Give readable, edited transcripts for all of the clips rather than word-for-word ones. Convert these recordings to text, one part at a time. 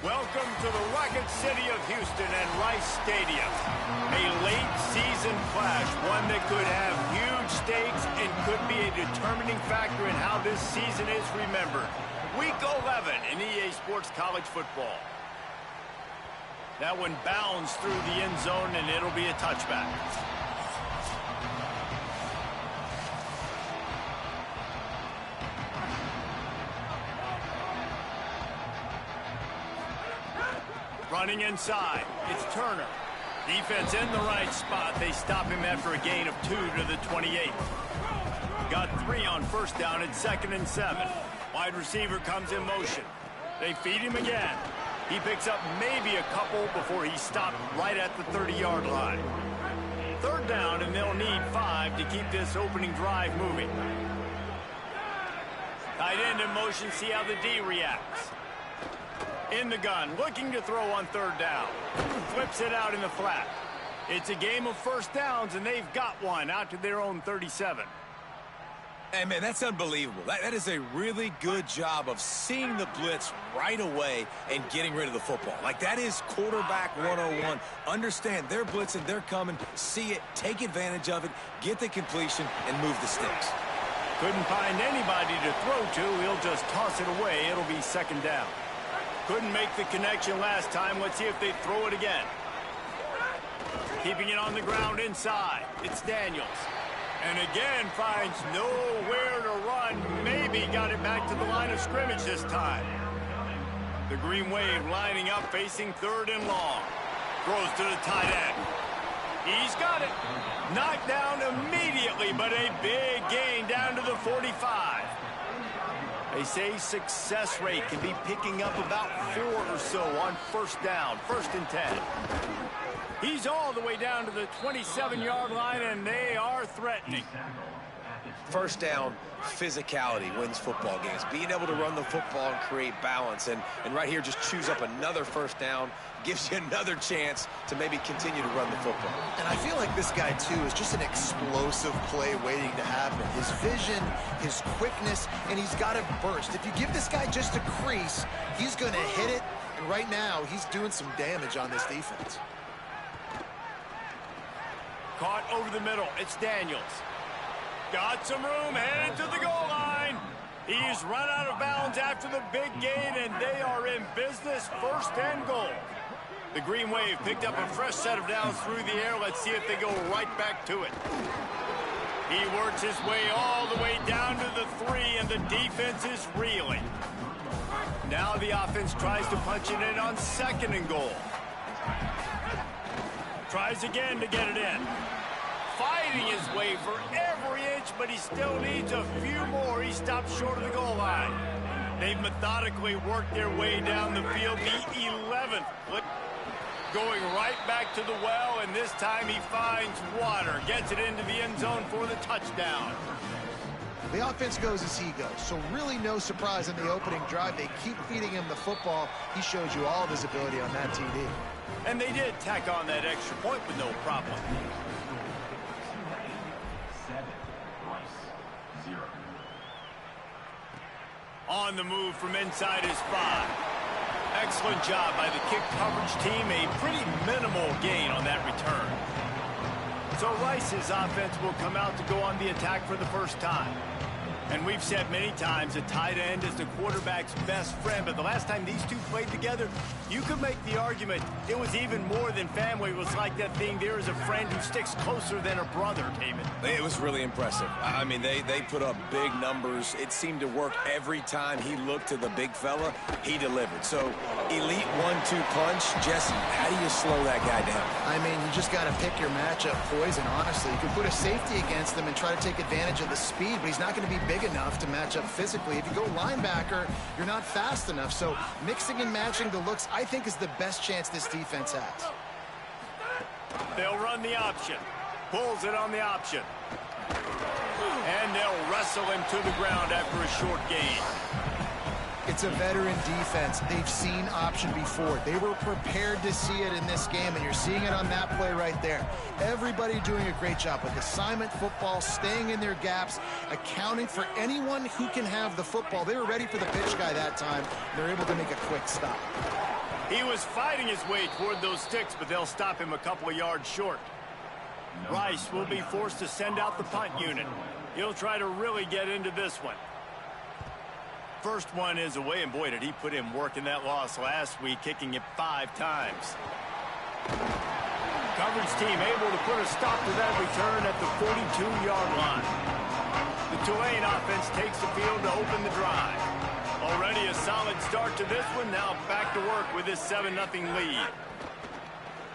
Welcome to the Rocket City of Houston and Rice Stadium. A late season clash, one that could have huge stakes and could be a determining factor in how this season is remembered. Week 11 in EA Sports College Football. That one bounds through the end zone and it'll be a touchback. Running inside, it's Turner. Defense in the right spot. They stop him after a gain of 2 to the 28. Got 3 on first down at 2nd and 7. Wide receiver comes in motion. They feed him again. He picks up maybe a couple before he stopped right at the 30-yard line. 3rd down, and they'll need 5 to keep this opening drive moving. Tight end in motion, see how the D reacts. In the gun, looking to throw on 3rd down. Flips it out in the flat. It's a game of first downs, and they've got one out to their own 37. Hey, man, that's unbelievable. That is a really good job of seeing the blitz right away and getting rid of the football. Like, that is quarterback 101. Understand, they're blitzing, they're coming, see it, take advantage of it, get the completion, and move the sticks. Couldn't find anybody to throw to. He'll just toss it away. It'll be 2nd down. Couldn't make the connection last time. Let's see if they throw it again. Keeping it on the ground inside. It's Daniels. And again finds nowhere to run. Maybe got it back to the line of scrimmage this time. The Green Wave lining up, facing 3rd and long. Throws to the tight end. He's got it. Knocked down immediately, but a big gain down to the 45. They say success rate can be picking up about 4 or so on first down, 1st and 10. He's all the way down to the 27-yard line, and they are threatening. First down, physicality wins football games. Being able to run the football and create balance. And right here, just choose up another first down, gives you another chance to maybe continue to run the football. And I feel like this guy, too, is just an explosive play waiting to happen. His vision, his quickness, and he's got to burst. If you give this guy just a crease, he's going to hit it. And right now, he's doing some damage on this defense. Caught over the middle. It's Daniels. Got some room, headed to the goal line. He's run out of bounds after the big gain, and they are in business, 1st and goal. The Green Wave picked up a fresh set of downs through the air. Let's see if they go right back to it. He works his way all the way down to the 3, and the defense is reeling. Now the offense tries to punch it in on 2nd and goal. Tries again to get it in. Fighting his way for every inch, but he still needs a few more. He stops short of the goal line. They've methodically worked their way down the field. The 11th flip going right back to the well, and this time he finds water. Gets it into the end zone for the touchdown. The offense goes as he goes, so really no surprise in the opening drive. They keep feeding him the football. He shows you all of his ability on that TD. And they did tack on that extra point with no problem. On the move from inside his 5. Excellent job by the kick coverage team. A pretty minimal gain on that return. So Rice's offense will come out to go on the attack for the first time. And we've said many times a tight end is the quarterback's best friend, but the last time these two played together, you could make the argument it was even more than family. It was like that thing, there is a friend who sticks closer than a brother, David. It was really impressive. I mean, they put up big numbers. It seemed to work every time he looked to the big fella. He delivered. So, elite 1-2 punch. Jesse, how do you slow that guy down? I mean, you just got to pick your matchup poison, honestly. You can put a safety against him and try to take advantage of the speed, but he's not going to be big enough to match up physically. If you go linebacker, you're not fast enough. So mixing and matching the looks, I think, is the best chance this defense has. They'll run the option. Pulls it on the option. And they'll wrestle him to the ground after a short gain. It's a veteran defense. They've seen option before. They were prepared to see it in this game, and you're seeing it on that play right there. Everybody doing a great job with assignment football, staying in their gaps, accounting for anyone who can have the football. They were ready for the pitch guy that time. They're able to make a quick stop. He was fighting his way toward those sticks, but they'll stop him a couple of yards short. Rice will be forced to send out the punt unit. He'll try to really get into this one. First one is away, and boy, did he put in work in that loss last week, kicking it 5 times. Coverage team able to put a stop to that return at the 42-yard line. The Tulane offense takes the field to open the drive. Already a solid start to this one. Now back to work with this 7-0 lead.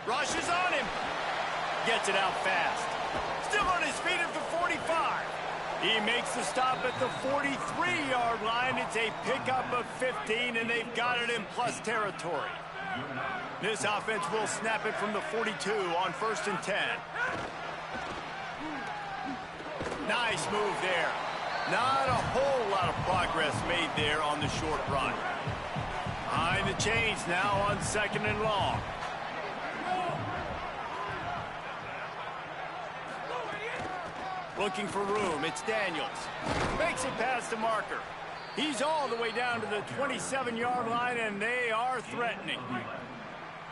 Rushes on him. Gets it out fast. Still on his feet at the 45. He makes the stop at the 43-yard line. It's a pickup of 15, and they've got it in plus territory. This offense will snap it from the 42 on 1st and 10. Nice move there. Not a whole lot of progress made there on the short run. Behind the chains now on 2nd and long. Looking for room, it's Daniels. Makes it past the marker. He's all the way down to the 27-yard line, and they are threatening.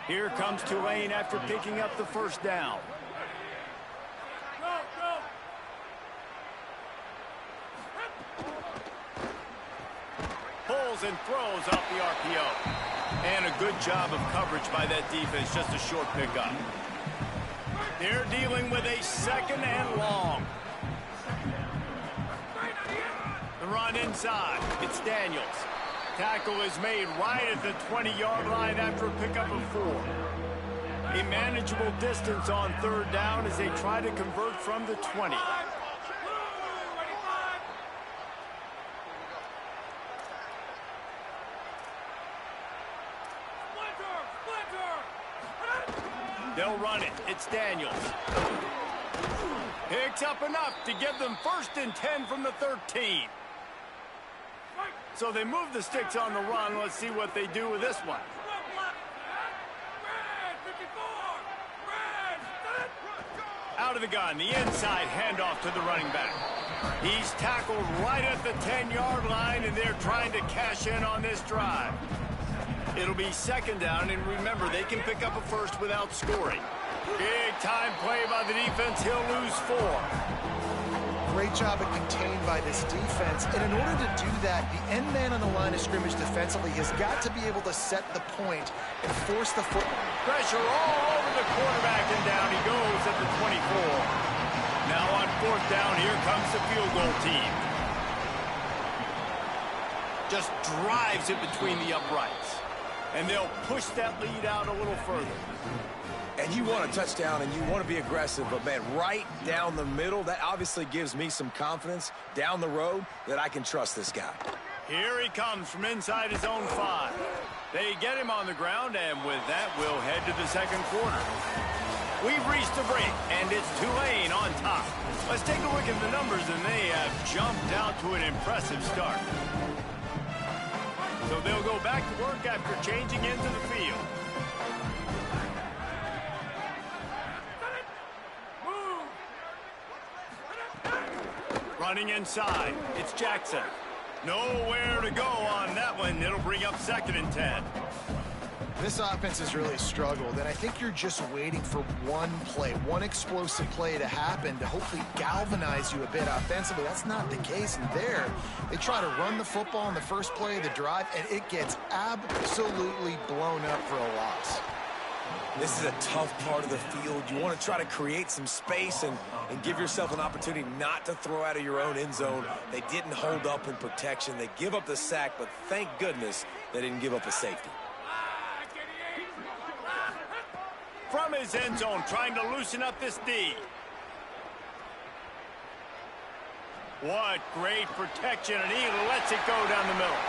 Here comes Tulane after picking up the first down. Pulls and throws off the RPO. And a good job of coverage by that defense, just a short pickup. They're dealing with a 2nd and long. The run inside. It's Daniels. Tackle is made right at the 20-yard line after a pickup of 4. A manageable distance on 3rd down as they try to convert from the 20. They'll run it. It's Daniels. Picks up enough to give them 1st and 10 from the 13. So they move the sticks on the run. Let's see what they do with this one. Out of the gun, the inside handoff to the running back. He's tackled right at the 10-yard line, and they're trying to cash in on this drive. It'll be 2nd down, and remember, they can pick up a first without scoring. Big-time play by the defense. He'll lose 4. Great job at contained by this defense. And in order to do that, the end man on the line of scrimmage defensively has got to be able to set the point and force the football. Pressure all over the quarterback, and down he goes at the 24. Now on 4th down, here comes the field goal team. Just drives it between the uprights. And they'll push that lead out a little further. And you want a touchdown, and you want to be aggressive, but, man, right down the middle, that obviously gives me some confidence down the road that I can trust this guy. Here he comes from inside his own 5. They get him on the ground, and with that, we'll head to the 2nd quarter. We've reached the break, and it's Tulane on top. Let's take a look at the numbers, and they have jumped out to an impressive start. So they'll go back to work after changing into the field. Running inside, it's Jackson. Nowhere to go on that one. It'll bring up 2nd and 10. This offense has really struggled, and I think you're just waiting for one play, one explosive play to happen to hopefully galvanize you a bit offensively. That's not the case, and there they try to run the football on the first play of the drive, and it gets absolutely blown up for a loss. This is a tough part of the field. You want to try to create some space and give yourself an opportunity not to throw out of your own end zone. They didn't hold up in protection. They give up the sack, but thank goodness they didn't give up a safety. From his end zone, trying to loosen up this D. What great protection, and he lets it go down the middle.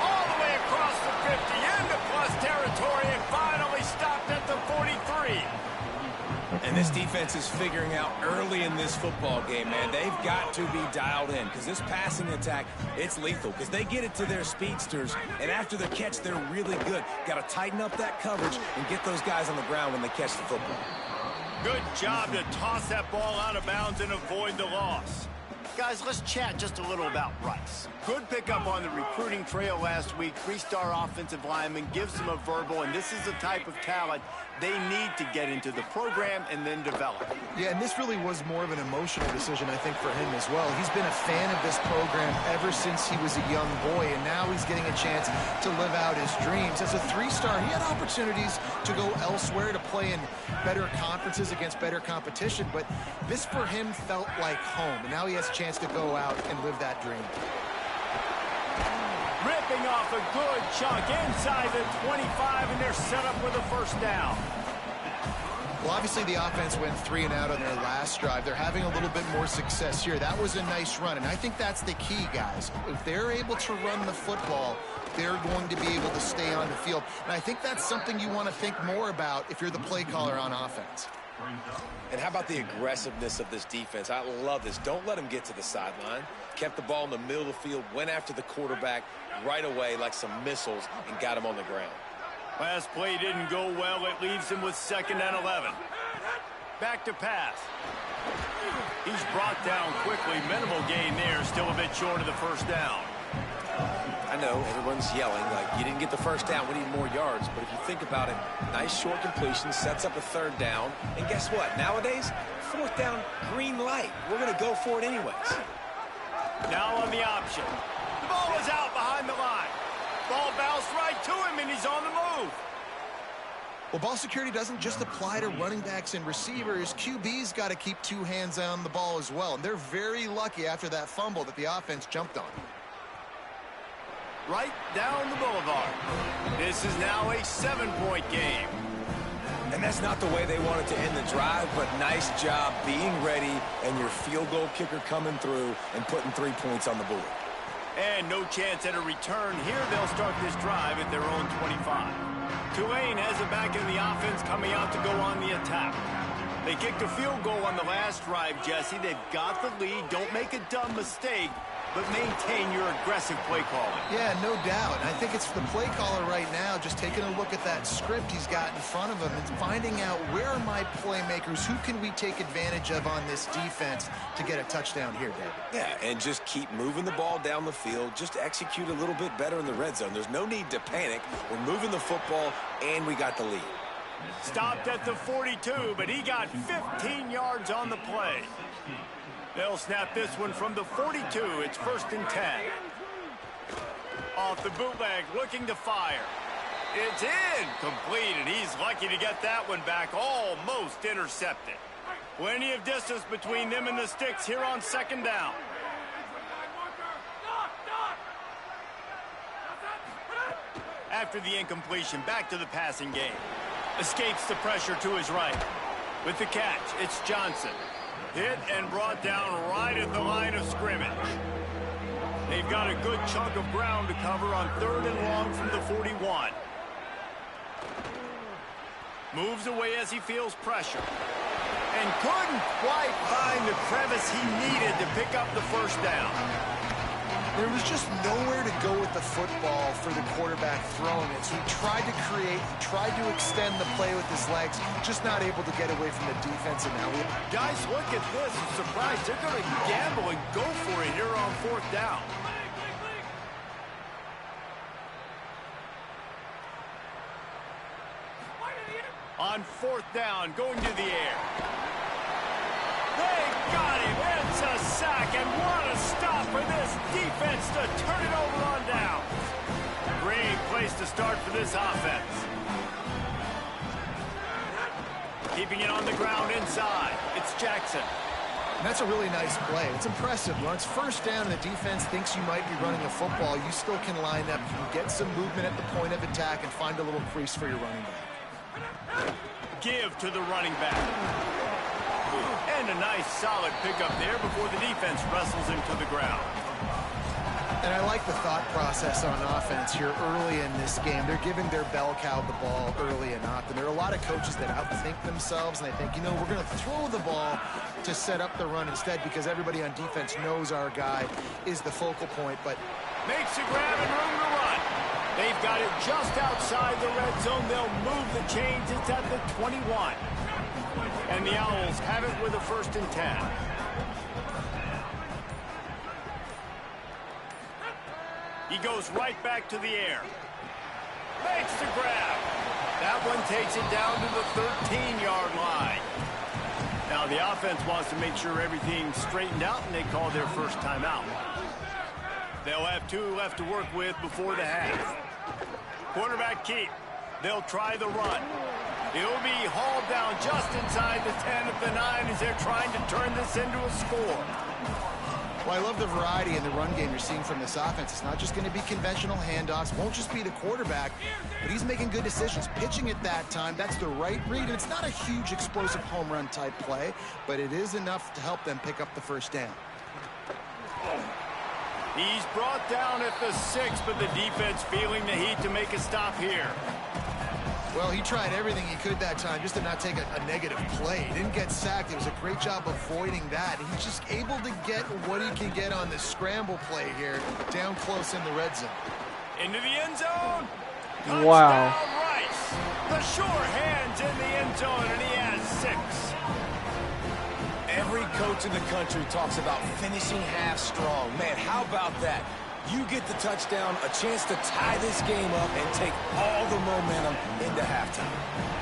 All the way across the 50, into plus territory, and finally stopped at the 43. And this defense is figuring out early in this football game, man, they've got to be dialed in because this passing attack, it's lethal because they get it to their speedsters, and after the catch, they're really good. Got to tighten up that coverage and get those guys on the ground when they catch the football. Good job to toss that ball out of bounds and avoid the loss. Guys, let's chat just a little about Rice. Good pickup on the recruiting trail last week. 3-star offensive lineman, gives them a verbal, and this is the type of talent they need to get into the program and then develop. Yeah, and this really was more of an emotional decision, I think, for him as well. He's been a fan of this program ever since he was a young boy, and now he's getting a chance to live out his dreams. As a 3-star, he had opportunities to go elsewhere, to play in better conferences against better competition, but this for him felt like home, and now he has a chance to go out and live that dream. Ripping off a good chunk inside the 25, and they're set up with a first down. Well, obviously the offense went 3 and out on their last drive. They're having a little bit more success here. That was a nice run, and I think that's the key, guys. If they're able to run the football, they're going to be able to stay on the field. And I think that's something you want to think more about if you're the play caller on offense. And how about the aggressiveness of this defense? I love this. Don't let them get to the sideline. Kept the ball in the middle of the field, went after the quarterback right away like some missiles, and got him on the ground. Last play didn't go well. It leaves him with 2nd and 11. Back to pass. He's brought down quickly. Minimal gain there. Still a bit short of the first down. I know everyone's yelling like you didn't get the first down, we need more yards, but if you think about it, nice short completion, sets up a 3rd down, and guess what? Nowadays, 4th down, green light. We're going to go for it anyways. Now on the option. The ball is out behind the line. Ball bounced right to him, and he's on the move. Well, ball security doesn't just apply to running backs and receivers. QB's got to keep 2 hands on the ball as well, and they're very lucky after that fumble that the offense jumped on. Right down the boulevard. This is now a 7-point game. And that's not the way they wanted to end the drive, but nice job being ready and your field goal kicker coming through and putting 3 points on the board. And no chance at a return. Here they'll start this drive at their own 25. Tulane has it back in the offense coming out to go on the attack. They kicked a field goal on the last drive, Jesse. They've got the lead. Don't make a dumb mistake, but maintain your aggressive play calling. Yeah, no doubt. And I think it's the play caller right now just taking a look at that script he's got in front of him and finding out where are my playmakers, who can we take advantage of on this defense to get a touchdown here, David. Yeah, and just keep moving the ball down the field. Just execute a little bit better in the red zone. There's no need to panic. We're moving the football, and we got the lead. Stopped at the 42, but he got 15 yards on the play. They'll snap this one from the 42. It's 1st and 10. Off the bootleg, looking to fire. It's in. Complete, and he's lucky to get that one back. Almost intercepted. Plenty of distance between them and the sticks here on 2nd down. After the incompletion, back to the passing game. Escapes the pressure to his right. With the catch, it's Johnson. Hit and brought down right at the line of scrimmage. They've got a good chunk of ground to cover on 3rd and long from the 41. Moves away as he feels pressure. And couldn't quite find the crevice he needed to pick up the first down. There was just nowhere to go with the football for the quarterback throwing it. So he tried to create, he tried to extend the play with his legs, just not able to get away from the defense. And now guys, look at this. I'm surprised they're going to gamble and go for it here on 4th down. On 4th down, going to the air. They got him. It's a sack, and what a stop for this defense to turn it over on down. Great place to start for this offense. Keeping it on the ground inside. It's Jackson. And that's a really nice play. It's impressive. When it's 1st down and the defense thinks you might be running a football, you still can line up. You can get some movement at the point of attack and find a little crease for your running back. Give to the running back. And a nice solid pickup there before the defense wrestles him to the ground. And I like the thought process on offense here early in this game. They're giving their bell cow the ball early and often. There are a lot of coaches that outthink themselves, and they think, you know, we're going to throw the ball to set up the run instead because everybody on defense knows our guy is the focal point. But makes a grab and room to run. They've got it just outside the red zone. They'll move the chains. It's at the 21. And the Owls have it with a 1st and 10. He goes right back to the air. Makes the grab. That one takes it down to the 13-yard line. Now the offense wants to make sure everything's straightened out, and they call their first timeout. They'll have 2 left to work with before the half. Quarterback keep. They'll try the run. He'll be hauled down just inside the 10 of the 9 as they're trying to turn this into a score. Well, I love the variety in the run game you're seeing from this offense. It's not just going to be conventional handoffs. Won't just be the quarterback, but he's making good decisions. Pitching at that time, that's the right read. And it's not a huge explosive home run type play, but it is enough to help them pick up the first down. He's brought down at the 6, but the defense feeling the heat to make a stop here. Well, he tried everything he could that time just to not take a negative play. He didn't get sacked. It was a great job avoiding that. He's just able to get what he can get on this scramble play here, down close in the red zone. Into the end zone. Touchdown, Wow. Rice. The sure hands in the end zone, and he has 6. Every coach in the country talks about finishing half strong. Man, how about that? You get the touchdown, a chance to tie this game up and take all the momentum into halftime.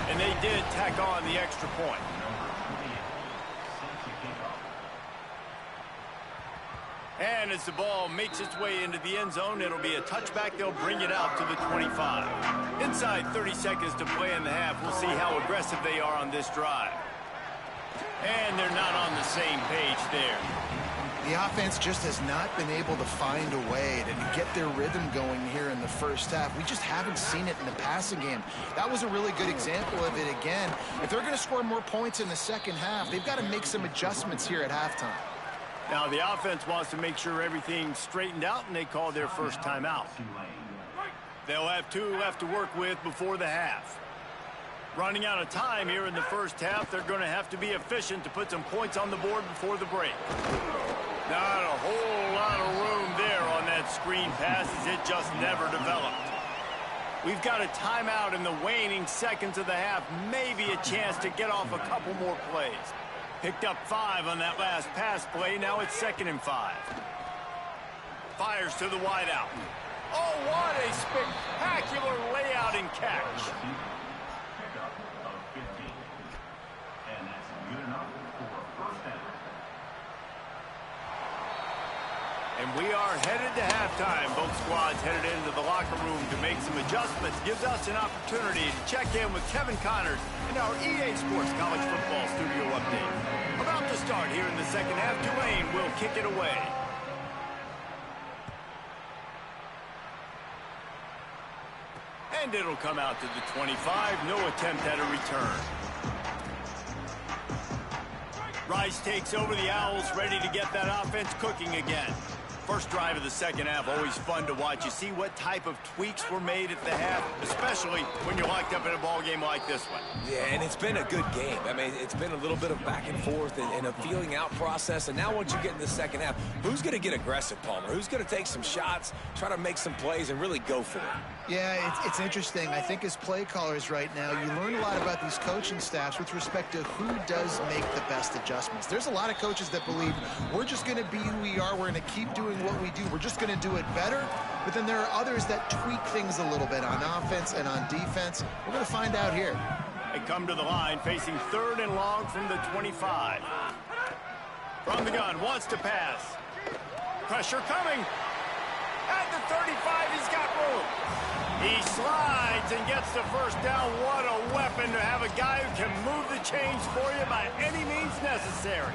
And they did tack on the extra point. And as the ball makes its way into the end zone, it'll be a touchback. They'll bring it out to the 25. Inside 30 seconds to play in the half. We'll see how aggressive they are on this drive. And they're not on the same page there. The offense just has not been able to find a way to get their rhythm going here in the first half. We just haven't seen it in the passing game. That was a really good example of it again. If they're going to score more points in the second half, they've got to make some adjustments here at halftime. Now the offense wants to make sure everything's straightened out, and they call their first timeout. They'll have 2 left to work with before the half. Running out of time here in the first half, they're going to have to be efficient to put some points on the board before the break. Not a whole lot of room there on that screen pass, as it just never developed. We've got a timeout in the waning seconds of the half, maybe a chance to get off a couple more plays. Picked up 5 on that last pass play. Now it's 2nd and 5. Fires to the wideout. Oh, what a spectacular layout and catch. And we are headed to halftime. Both squads headed into the locker room to make some adjustments. Gives us an opportunity to check in with Kevin Connors in our EA Sports College Football Studio Update. About to start here in the second half. Tulane will kick it away. And it'll come out to the 25. No attempt at a return. Rice takes over the Owls, ready to get that offense cooking again. First drive of the second half, always fun to watch. You see what type of tweaks were made at the half, especially when you're locked up in a ball game like this one. Yeah, and it's been a good game. I mean, it's been a little bit of back and forth and a feeling out process. And now once you get in the second half, who's going to get aggressive, Palmer? Who's going to take some shots, try to make some plays, and really go for it? Yeah, it's interesting. I think as play callers right now, you learn a lot about these coaching staffs with respect to who does make the best adjustments. There's a lot of coaches that believe we're just going to be who we are. We're going to keep doing what we do. We're just going to do it better. But then there are others that tweak things a little bit on offense and on defense. We're going to find out here. They come to the line facing 3rd and long from the 25. From the gun, wants to pass. Pressure coming. At the 35, he's got room. He slides and gets the first down. What a weapon to have a guy who can move the chains for you by any means necessary.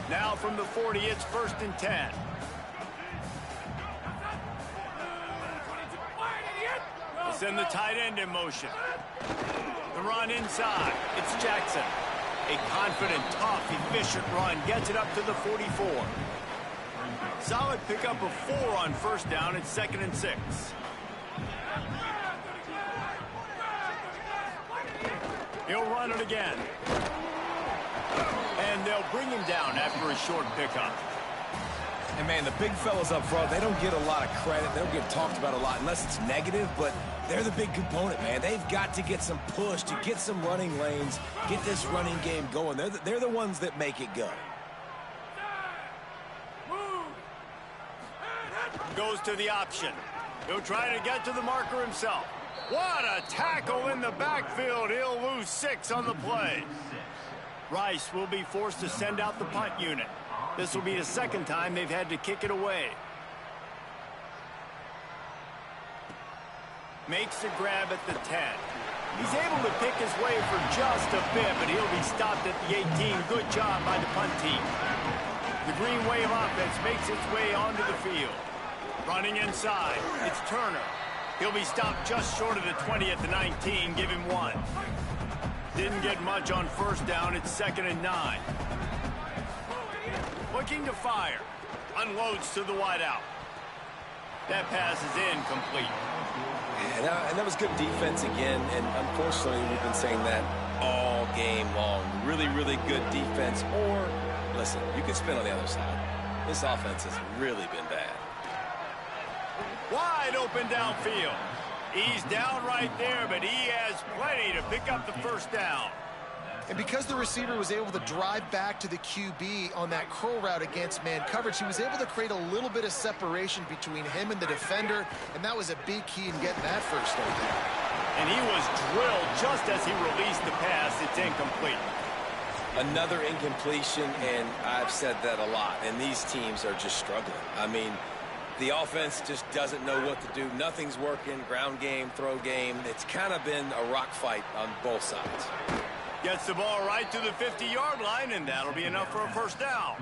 Now from the 40, it's 1st and 10. They send the tight end in motion. The run inside. It's Jackson. A confident, tough, efficient run. Gets it up to the 44. Solid pickup of 4 on first down. It's 2nd and 6. He'll run it again. And they'll bring him down after a short pickup. And, man, the big fellas up front, they don't get a lot of credit. They don't get talked about a lot unless it's negative, but they're the big component, man. They've got to get some push, to get some running lanes, get this running game going. They're the ones that make it go. goes to the option. He'll try to get to the marker himself. What a tackle in the backfield. He'll lose 6 on the play. Rice will be forced to send out the punt unit. This will be the second time they've had to kick it away. Makes a grab at the 10. He's able to pick his way for just a bit, but he'll be stopped at the 18. Good job by the punt team. The Green Wave offense makes its way onto the field. Running inside, it's Turner. He'll be stopped just short of the 20 at the 19. Give him 1. Didn't get much on first down. It's 2nd and 9. Looking to fire. Unloads to the wideout. That pass is incomplete. Yeah, and that was good defense again, and unfortunately we've been saying that all game long. Really, really good defense, or, listen, you can spin on the other side. This offense has really been bad. Wide open downfield. He's down right there, but he has plenty to pick up the first down. And because the receiver was able to drive back to the QB on that curl route against man coverage, he was able to create a little bit of separation between him and the defender, and that was a big key in getting that first down. And he was drilled just as he released the pass. It's incomplete. Another incompletion, and I've said that a lot, and these teams are just struggling. I mean, the offense just doesn't know what to do. Nothing's working. Ground game, throw game. It's kind of been a rock fight on both sides. Gets the ball right to the 50-yard line, and that'll be enough for a first down.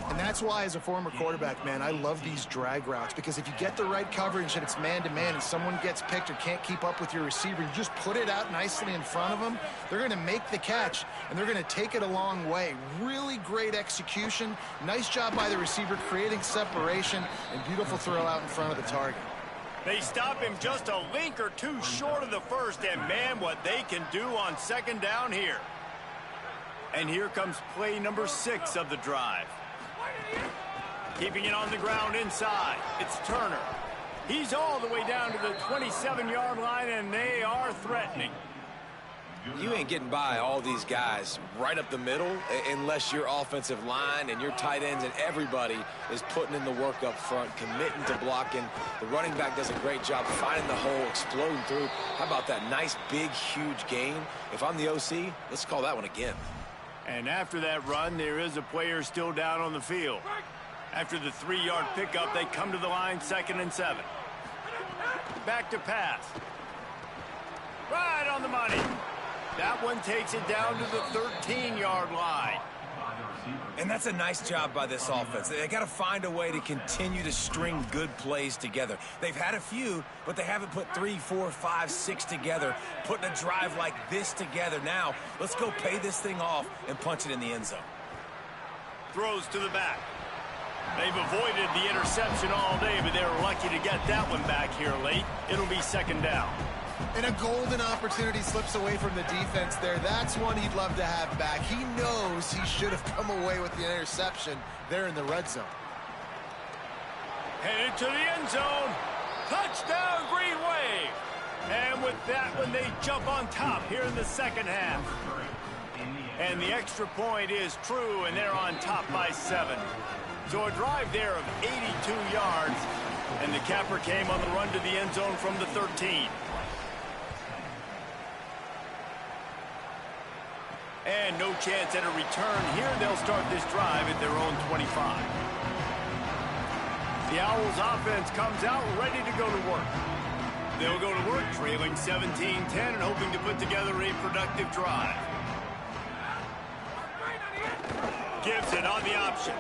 And that's why, as a former quarterback, man, I love these drag routes, because if you get the right coverage and it's man-to-man and someone gets picked or can't keep up with your receiver, you just put it out nicely in front of them, they're going to make the catch, and they're going to take it a long way. Really great execution. Nice job by the receiver creating separation, and beautiful throw out in front of the target. They stop him just a link or two short of the first, and man, what they can do on second down here. And here comes play number 6 of the drive. Keeping it on the ground inside, it's Turner. He's all the way down to the 27-yard line, and they are threatening. You ain't getting by all these guys right up the middle unless your offensive line and your tight ends and everybody is putting in the work up front, committing to blocking. The running back does a great job finding the hole, exploding through. How about that nice, big, huge gain? If I'm the OC, let's call that one again. And after that run, there is a player still down on the field. After the 3-yard pickup, they come to the line, 2nd and 7. Back to pass. Right on the money. That one takes it down to the 13-yard line. And that's a nice job by this offense. They got to find a way to continue to string good plays together. They've had a few, but they haven't put 3, 4, 5, 6 together, putting a drive like this together. Now, let's go pay this thing off and punch it in the end zone. Throws to the back. They've avoided the interception all day, but they're lucky to get that one back here late. It'll be 2nd down. And a golden opportunity slips away from the defense there. That's one he'd love to have back. He knows he should have come away with the interception there in the red zone. Headed to the end zone. Touchdown, Green Wave. And with that one, they jump on top here in the second half. And the extra point is true, and they're on top by 7. So a drive there of 82 yards, and the capper came on the run to the end zone from the 13. And no chance at a return here. They'll start this drive at their own 25. The Owls offense comes out ready to go to work. They'll go to work trailing 17-10 and hoping to put together a productive drive. Gives it on the option.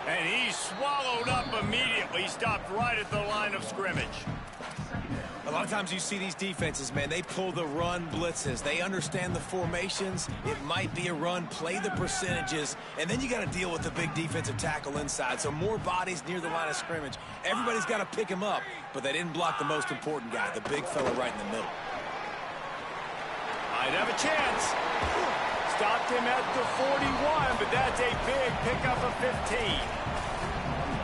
And he's swallowed up immediately, stopped right at the line of scrimmage. A lot of times you see these defenses, man, they pull the run blitzes. They understand the formations. It might be a run, play the percentages, and then you got to deal with the big defensive tackle inside. So more bodies near the line of scrimmage. Everybody's got to pick him up, but they didn't block the most important guy, the big fella right in the middle. Might have a chance. Stopped him at the 41, but that's a big pickup of 15.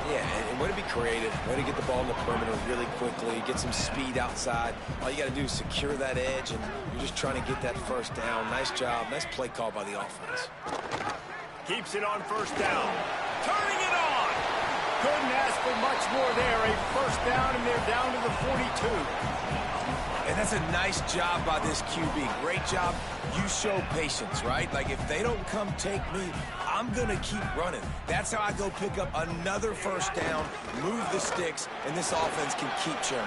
Yeah, and way to be creative, way to get the ball in the perimeter really quickly, get some speed outside. All you got to do is secure that edge, and you're just trying to get that first down. Nice job, nice play call by the offense. Keeps it on first down. Turning it on. Couldn't ask for much more there. A first down, and they're down to the 42. And that's a nice job by this QB. Great job. You show patience, right? Like, if they don't come take me, I'm going to keep running. That's how I go pick up another first down, move the sticks, and this offense can keep churning.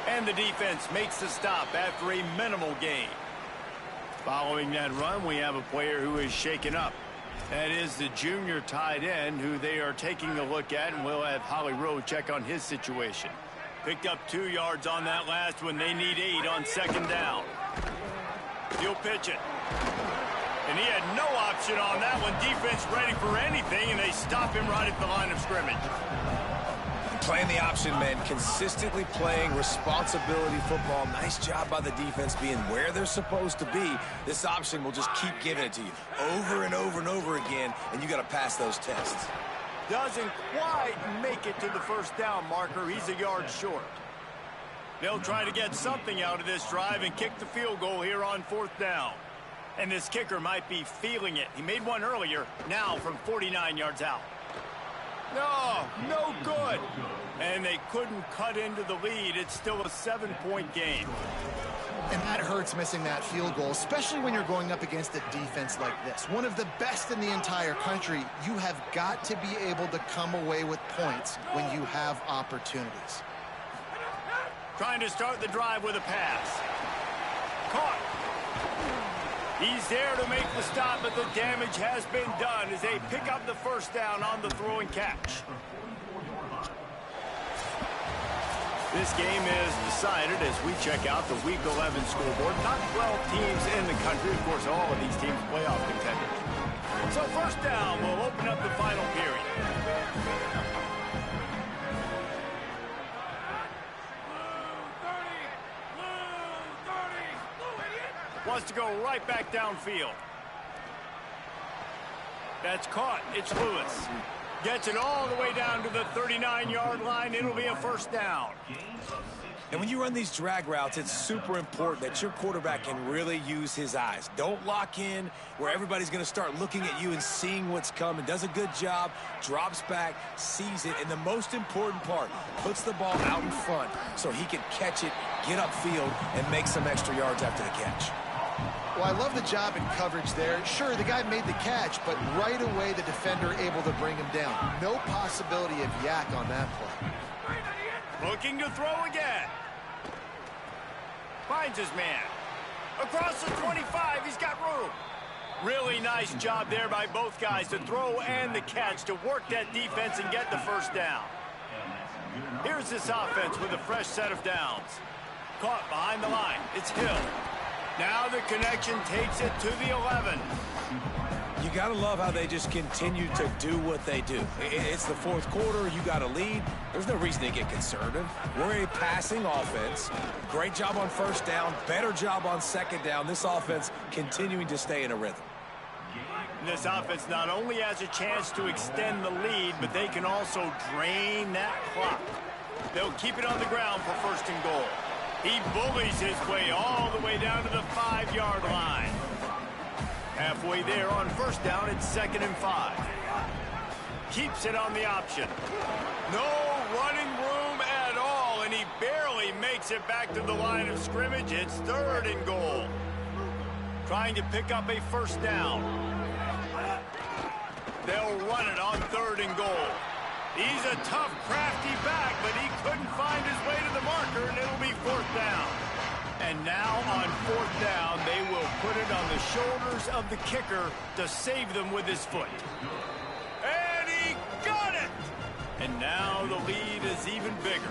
And the defense makes the stop after a minimal gain. Following that run, we have a player who is shaken up. That is the junior tight end who they are taking a look at, and we'll have Holly Rowe check on his situation. Picked up 2 yards on that last one. They need 8 on second down. He'll pitch it. And he had no option on that one. Defense ready for anything, and they stop him right at the line of scrimmage. Playing the option, man. Consistently playing responsibility football. Nice job by the defense being where they're supposed to be. This option will just keep giving it to you over and over and over again, and you got to pass those tests. Doesn't quite make it to the first down marker. He's a yard short. They'll try to get something out of this drive and kick the field goal here on fourth down. And this kicker might be feeling it. He made one earlier, now from 49 yards out. No good. And they couldn't cut into the lead. It's still a 7-point game. And that hurts, missing that field goal, especially when you're going up against a defense like this. One of the best in the entire country. You have got to be able to come away with points when you have opportunities. Trying to start the drive with a pass. Caught. He's there to make the stop, but the damage has been done as they pick up the first down on the throw and catch. This game is decided as we check out the Week 11 scoreboard. Not 12 teams in the country. Of course, all of these teams playoff contenders. So first down will open up the final period. Wants to go right back downfield. That's caught. It's Lewis. Gets it all the way down to the 39-yard line. It'll be a first down. And when you run these drag routes, it's super important that your quarterback can really use his eyes. Don't lock in where everybody's going to start looking at you and seeing what's coming. Does a good job, drops back, sees it, and the most important part, puts the ball out in front so he can catch it, get upfield, and make some extra yards after the catch. Well, I love the job in coverage there. Sure, the guy made the catch, but right away the defender able to bring him down. No possibility of yak on that play. Looking to throw again. Finds his man. Across the 25, he's got room. Really nice job there by both guys to throw and the catch to work that defense and get the first down. Here's this offense with a fresh set of downs. Caught behind the line. It's Hill. Now the connection takes it to the 11. You got to love how they just continue to do what they do. It's the fourth quarter. You got a lead. There's no reason to get conservative. We're a passing offense. Great job on first down. Better job on second down. This offense continuing to stay in a rhythm. This offense not only has a chance to extend the lead, but they can also drain that clock. They'll keep it on the ground for first and goal. He bullies his way all the way down to the 5-yard line. Halfway there on first down, it's 2nd and 5. Keeps it on the option. No running room at all, and he barely makes it back to the line of scrimmage. It's 3rd and goal. Trying to pick up a first down. They'll run it on 3rd and goal. He's a tough, crafty back, but he couldn't find his way to the marker, and it'll be 4th down. And now on 4th down, they will put it on the shoulders of the kicker to save them with his foot. And he got it! And now the lead is even bigger.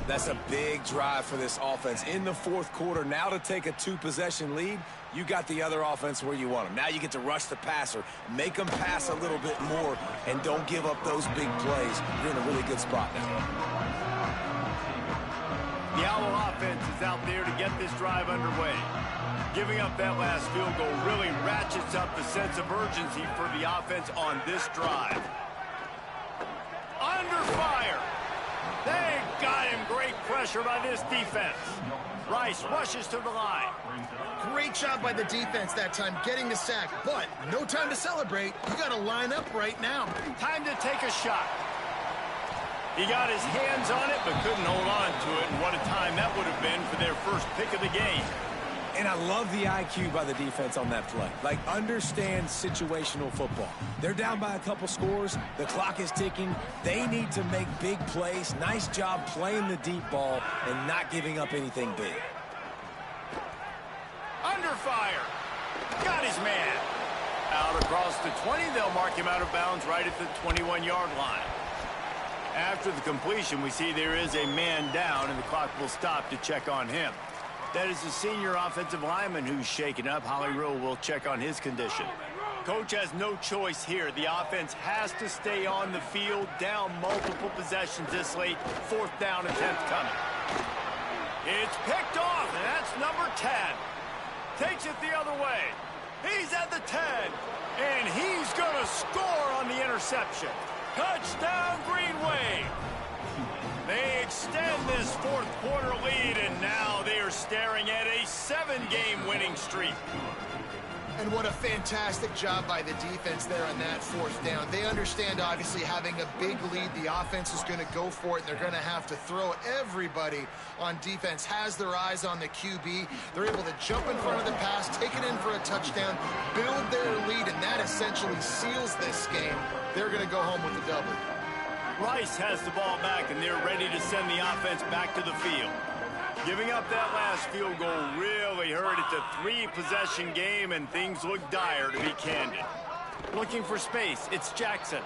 That's a big drive for this offense in the fourth quarter. Now to take a 2-possession lead, you got the other offense where you want them. Now you get to rush the passer, make them pass a little bit more, and don't give up those big plays. You're in a really good spot now. The Owl offense is out there to get this drive underway. Giving up that last field goal really ratchets up the sense of urgency for the offense on this drive. Under fire. They got him. Great pressure by this defense. Rice rushes to the line. Great job by the defense that time getting the sack, but no time to celebrate. You got to line up right now. Time to take a shot. He got his hands on it, but couldn't hold on to it, and what a time that would have been for their first pick of the game. And I love the IQ by the defense on that play. Like, understand situational football. They're down by a couple scores. The clock is ticking. They need to make big plays. Nice job playing the deep ball and not giving up anything big. Under fire. Got his man. Out across the 20, they'll mark him out of bounds right at the 21-yard line. After the completion, we see there is a man down, and the clock will stop to check on him. That is the senior offensive lineman who's shaken up. Holly Rule will check on his condition. Coach has no choice here. The offense has to stay on the field, down multiple possessions this late. 4th down attempt coming. It's picked off, and that's number 10. Takes it the other way. He's at the 10, and he's going to score on the interception. Touchdown, Green Wave. They extend this 4th quarter lead, and now they are staring at a 7-game winning streak. And what a fantastic job by the defense there on that 4th down. They understand, obviously, having a big lead. The offense is going to go for it, and they're going to have to throw. Everybody on defense has their eyes on the QB. They're able to jump in front of the pass, take it in for a touchdown, build their lead, and that essentially seals this game. They're going to go home with the W. Rice has the ball back, and they're ready to send the offense back to the field. Giving up that last field goal really hurt. It's a 3-possession game, and things look dire, to be candid. Looking for space, it's Jackson.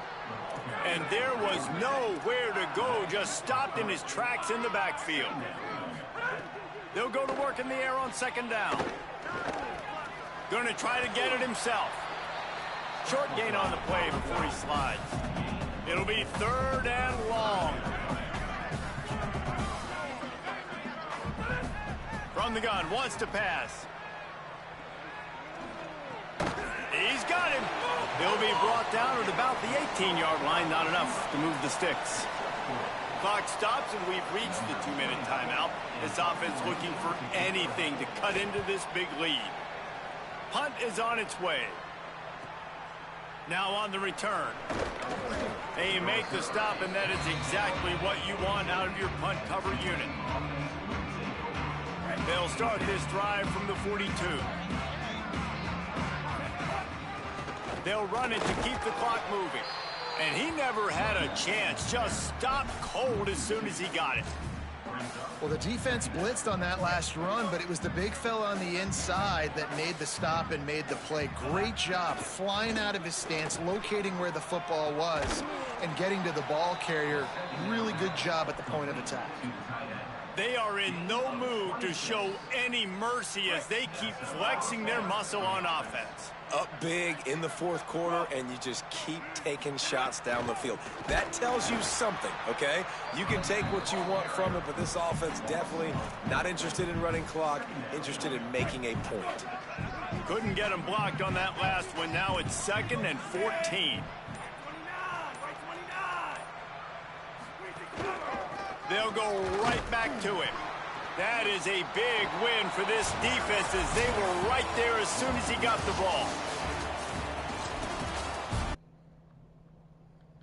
And there was nowhere to go, just stopped in his tracks in the backfield. They'll go to work in the air on 2nd down. Going to try to get it himself. Short gain on the play before he slides. It'll be 3rd and long. From the gun, wants to pass. He's got him. He'll be brought down at about the 18-yard line. Not enough to move the sticks. Clock stops, and we've reached the 2-minute timeout. This offense looking for anything to cut into this big lead. Punt is on its way. Now on the return. They make the stop, and that is exactly what you want out of your punt cover unit. They'll start this drive from the 42. They'll run it to keep the clock moving. And he never had a chance. Just stopped cold as soon as he got it. Well, the defense blitzed on that last run, but it was the big fella on the inside that made the stop and made the play. Great job flying out of his stance, locating where the football was, and getting to the ball carrier. Really good job at the point of attack. They are in no mood to show any mercy as they keep flexing their muscle on offense. Up big in the 4th quarter, and you just keep taking shots down the field. That tells you something, okay? You can take what you want from it, but this offense definitely not interested in running clock, interested in making a point. Couldn't get him blocked on that last one. Now it's 2nd and 14. They'll go right back to him. That is a big win for this defense as they were right there as soon as he got the ball.